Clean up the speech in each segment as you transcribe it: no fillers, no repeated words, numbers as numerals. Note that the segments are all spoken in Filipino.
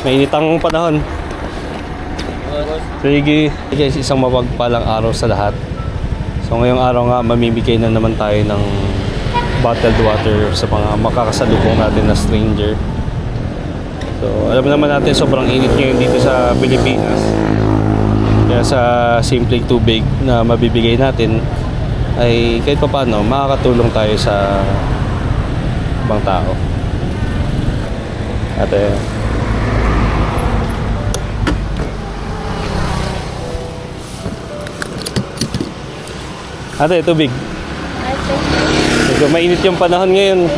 Mainit ang panahon. Sige. Guys, isang mapagpalang araw sa lahat. So ngayong araw nga, mamimigay na naman tayo ng bottled water sa mga makakasalubong natin na stranger. So alam naman natin sobrang init ngayon dito sa Pilipinas. Kaya sa simpleng tubig na mabibigay natin ay kahit pa paano makakatulong tayo sa ibang tao. Ate. Ate, tubig. Medyo mainit yung panahon ngayon.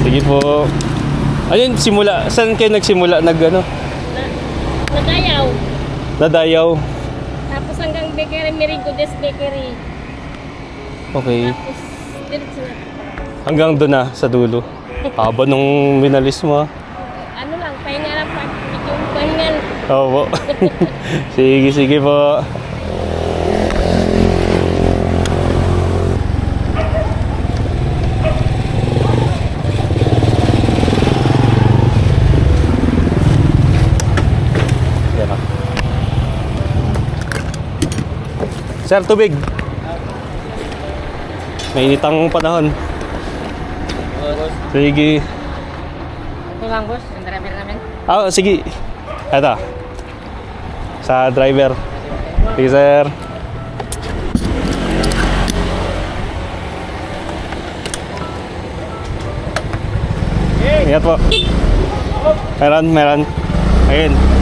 Sige po. Ayun, simula. Saan kayo nagsimula? Nadayaw. Nadayaw. Tapos hanggang bakery, Merigodes Bakery. Okay. Tapos, diretso na. Hanggang doon na, sa dulo. Haba nung minalis mo. Ano lang, pahinga lang pa. Yung pahinga. Oo po. Sige po. Yan na. Sir, tubig. Mainit ang panahon. Sige. Ito lang, boss. Ang driver namin. Sige. Eto. Sa driver. Sige, sir. Ingat po. Meron. Ayun.